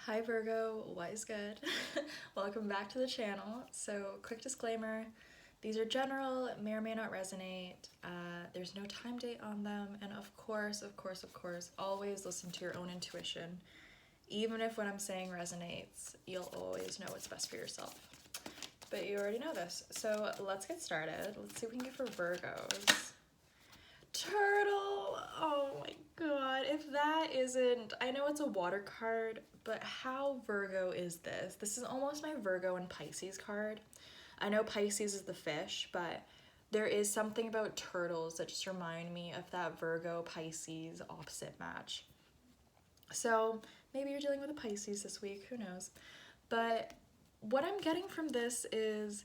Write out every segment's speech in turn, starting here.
Hi Virgo, what is good? Welcome back to the channel. So, quick disclaimer, these are general, may or may not resonate. There's no time date on them, and of course, always listen to your own intuition. Even if what I'm saying resonates, you'll always know what's best for yourself. But you already know this, so let's get started. Let's see what we can get for Virgos. Turtle! Oh my god, if that isn't... I know it's a water card, but how Virgo is this? This is almost my Virgo and Pisces card. I know Pisces is the fish, but there is something about turtles that just remind me of that Virgo-Pisces opposite match. So maybe you're dealing with a Pisces this week, who knows? But what I'm getting from this is...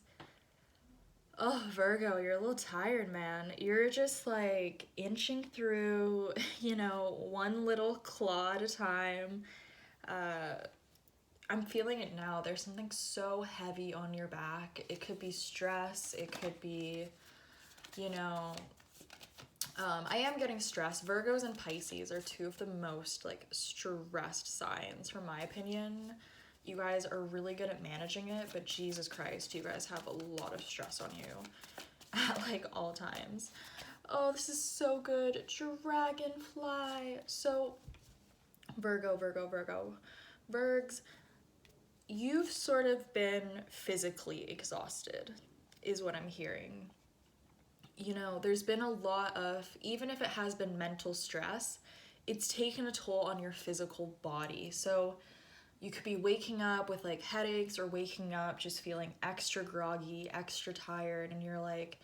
Oh, Virgo, you're a little tired, man. You're just like inching through, one little claw at a time. I'm feeling it now. There's something so heavy on your back. It could be stress. It could be, I am getting stressed. Virgos and Pisces are two of the most like stressed signs, from my opinion. You guys are really good at managing it, but Jesus Christ, you guys have a lot of stress on you at like all times. Oh, this is so good. Dragonfly. So, Virgo. Virgs, you've sort of been physically exhausted, is what I'm hearing. There's been a lot of, even if it has been mental stress, it's taken a toll on your physical body. So, you could be waking up with like headaches or waking up just feeling extra groggy, extra tired, and you're like,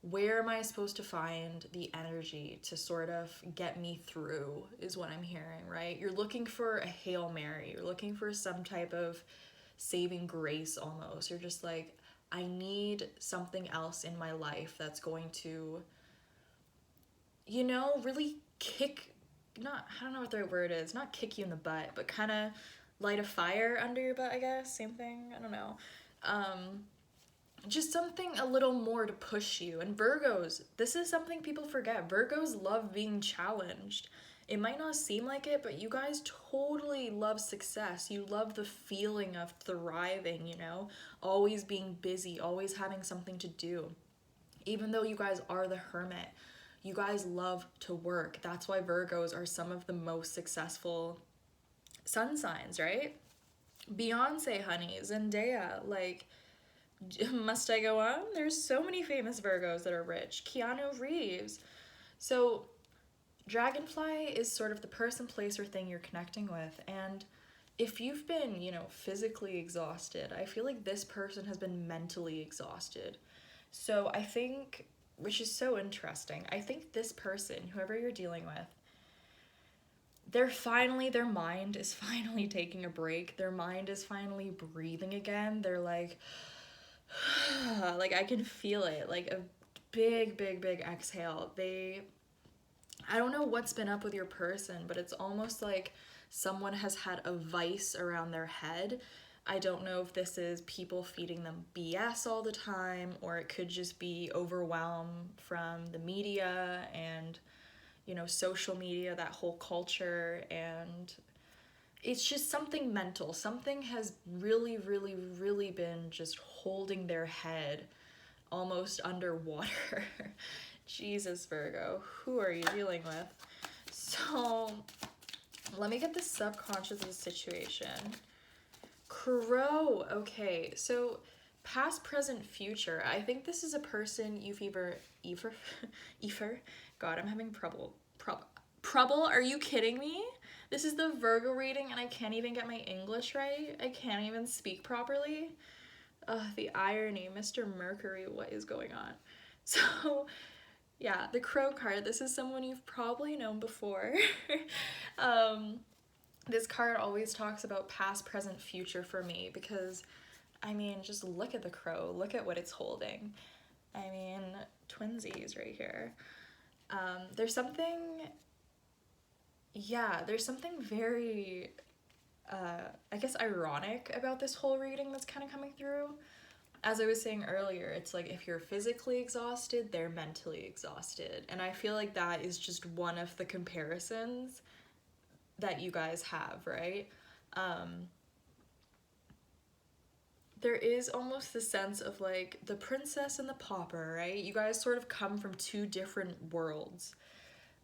where am I supposed to find the energy to sort of get me through, is what I'm hearing, right? You're looking for a Hail Mary. You're looking for some type of saving grace almost. You're just like, I need something else in my life that's going to, really kick, I don't know what the right word is, not kick you in the butt, but kind of light a fire under your butt, I guess. Same thing. I don't know. Just something a little more to push you. And Virgos, this is something people forget. Virgos love being challenged. It might not seem like it, but you guys totally love success. You love the feeling of thriving, always being busy, always having something to do. Even though you guys are the hermit, you guys love to work. That's why Virgos are some of the most successful sun signs, right? Beyonce, honey, Zendaya, like, must I go on? There's so many famous Virgos that are rich. Keanu Reeves. So, Dragonfly is sort of the person, place, or thing you're connecting with. And if you've been, physically exhausted, I feel like this person has been mentally exhausted. So, I think, which is so interesting, I think this person, whoever you're dealing with, their mind is finally taking a break. Their mind is finally breathing again. They're like, like I can feel it, like a big exhale. I don't know what's been up with your person, but it's almost like someone has had a vice around their head. I don't know if this is people feeding them BS all the time, or it could just be overwhelm from the media and social media, that whole culture, and it's just something mental. Something has really been just holding their head almost underwater. Jesus, Virgo, who are you dealing with? So, let me get the subconscious of the situation. Crow, okay, so past, present, future. I think this is a person you've either, God, I'm having trouble. Are you kidding me? This is the Virgo reading and I can't even get my English right. I can't even speak properly. The irony, Mr. Mercury, what is going on? So, yeah, the Crow card. This is someone you've probably known before. This card always talks about past, present, future for me because, just look at the crow. Look at what it's holding. Twinsies right here. There's something very, I guess, ironic about this whole reading that's kind of coming through. As I was saying earlier, it's like if you're physically exhausted, they're mentally exhausted. And I feel like that is just one of the comparisons that you guys have, right? There is almost the sense of like the princess and the pauper, right? You guys sort of come from two different worlds.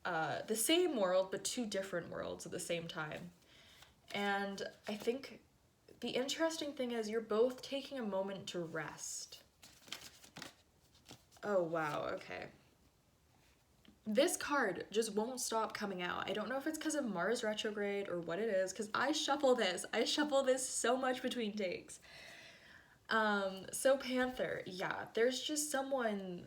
The same world, but two different worlds at the same time. And I think the interesting thing is you're both taking a moment to rest. Oh, wow, okay. This card just won't stop coming out. I don't know if it's because of Mars retrograde or what it is, because I shuffle this. I shuffle this so much between takes. So Panther, yeah, there's just someone,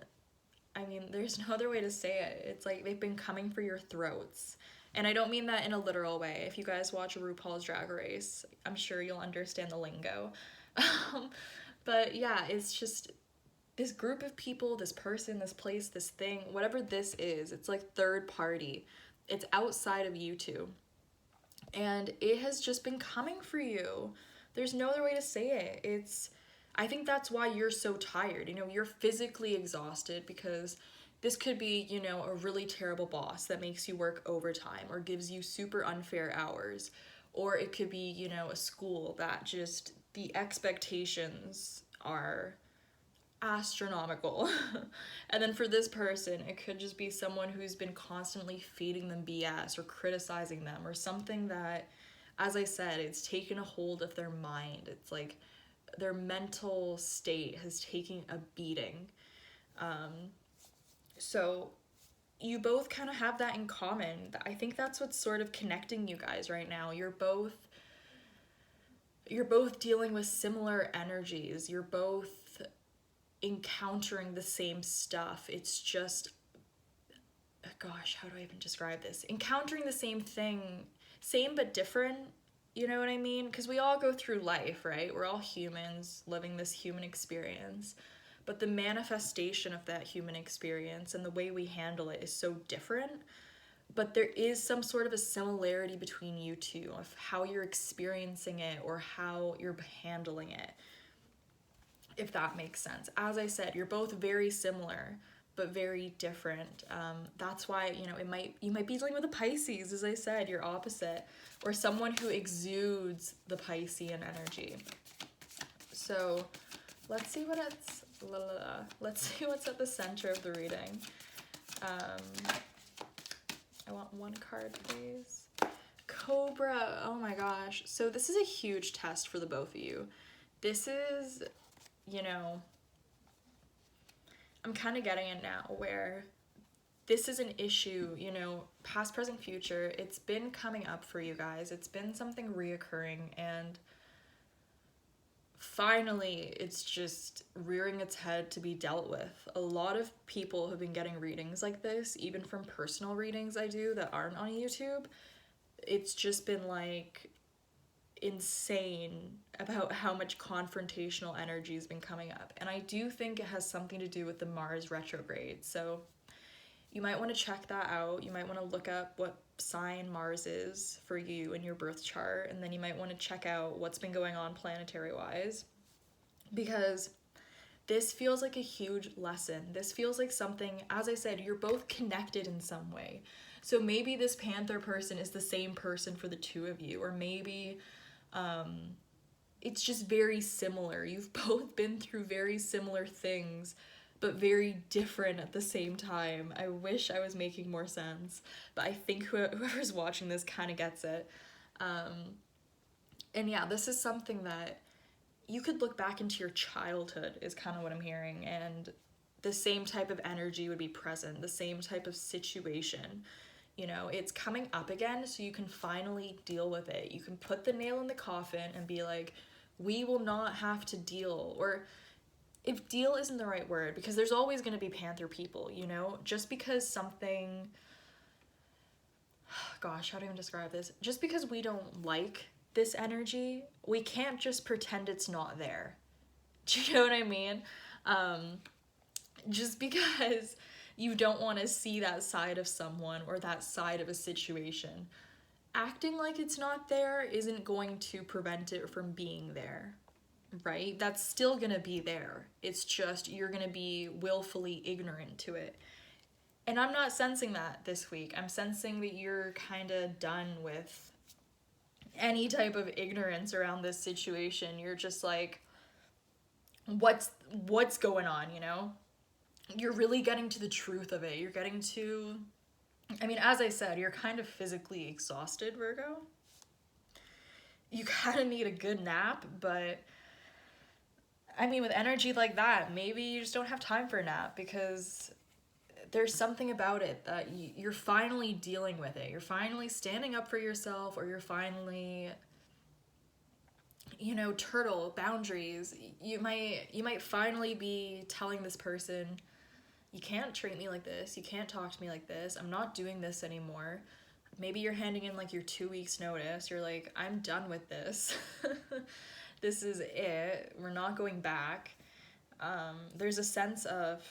I mean, there's no other way to say it. It's like they've been coming for your throats. And I don't mean that in a literal way. If you guys watch RuPaul's Drag Race, I'm sure you'll understand the lingo. But yeah, it's just this group of people, this person, this place, this thing, whatever this is, it's like third party. It's outside of you two. And it has just been coming for you. There's no other way to say it. I think that's why you're so tired. You know, you're physically exhausted because this could be, you know, a really terrible boss that makes you work overtime or gives you super unfair hours. Or it could be, you know, a school that just the expectations are astronomical. And then for this person, it could just be someone who's been constantly feeding them BS or criticizing them or something that, as I said, it's taken a hold of their mind. It's like their mental state has taken a beating. So you both kind of have that in common. I think that's what's sort of connecting you guys right now. You're both dealing with similar energies. You're both encountering the same stuff. It's just, gosh, how do I even describe this? Encountering the same thing, same but different. You know what I mean? Because we all go through life, right? We're all humans living this human experience. But the manifestation of that human experience and the way we handle it is so different. But there is some sort of a similarity between you two of how you're experiencing it or how you're handling it, if that makes sense. As I said, you're both very similar, but very different. That's why, you know, you might be dealing with a Pisces, as I said, you're opposite, or someone who exudes the Piscean energy. So let's see what's at the center of the reading. I want one card, please. Cobra, oh my gosh. So this is a huge test for the both of you. This is, you know, I'm kind of getting it now where this is an issue, you know, past, present, future. It's been coming up for you guys. It's been something reoccurring, and finally it's just rearing its head to be dealt with. A lot of people have been getting readings like this, even from personal readings I do that aren't on YouTube. It's just been like insane about how much confrontational energy has been coming up. And I do think it has something to do with the Mars retrograde. So you might want to check that out. You might want to look up what sign Mars is for you in your birth chart. And then you might want to check out what's been going on planetary wise. Because this feels like a huge lesson. This feels like something, as I said, you're both connected in some way. So maybe this Panther person is the same person for the two of you. Or maybe it's just very similar. You've both been through very similar things, but very different at the same time. I wish I was making more sense, but I think whoever's watching this kind of gets it. And yeah, this is something that you could look back into your childhood is kind of what I'm hearing, and the same type of energy would be present, the same type of situation. You know, it's coming up again, so you can finally deal with it. You can put the nail in the coffin and be like, we will not have to deal, or if deal isn't the right word, because there's always going to be Panther people, you know? Just because something, gosh, how do I even describe this? Just because we don't like this energy, we can't just pretend it's not there. Do you know what I mean? Just because you don't want to see that side of someone or that side of a situation, acting like it's not there isn't going to prevent it from being there, right? That's still gonna be there. It's just you're gonna be willfully ignorant to it. And I'm not sensing that this week. I'm sensing that you're kind of done with any type of ignorance around this situation. You're just like, what's going on, you know? You're really getting to the truth of it. You're getting to, I mean, as I said, you're kind of physically exhausted, Virgo. You kind of need a good nap, but I mean, with energy like that, maybe you just don't have time for a nap, because there's something about it that you're finally dealing with it. You're finally standing up for yourself, or you're finally, you know, turtle boundaries. You might finally be telling this person, you can't treat me like this, you can't talk to me like this, I'm not doing this anymore. Maybe you're handing in like your 2 weeks notice. You're like, I'm done with this. This is it, we're not going back. There's a sense of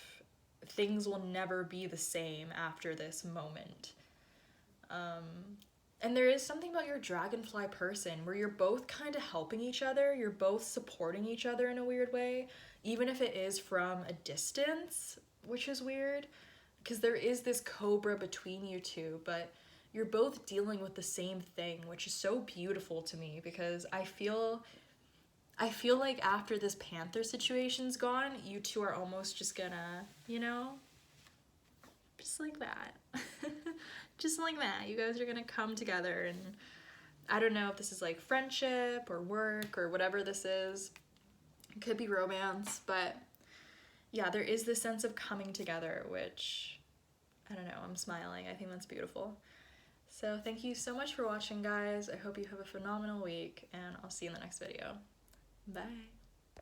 things will never be the same after this moment. And there is something about your dragonfly person where you're both kind of helping each other, you're both supporting each other in a weird way, even if it is from a distance, which is weird, because there is this cobra between you two, but you're both dealing with the same thing, which is so beautiful to me, because I feel like after this panther situation's gone, you two are almost just gonna, you know, just like that. Just like that. You guys are gonna come together, and I don't know if this is like friendship or work or whatever this is. It could be romance, but yeah, there is this sense of coming together, which, I don't know, I'm smiling. I think that's beautiful. So thank you so much for watching, guys. I hope you have a phenomenal week, and I'll see you in the next video. Bye.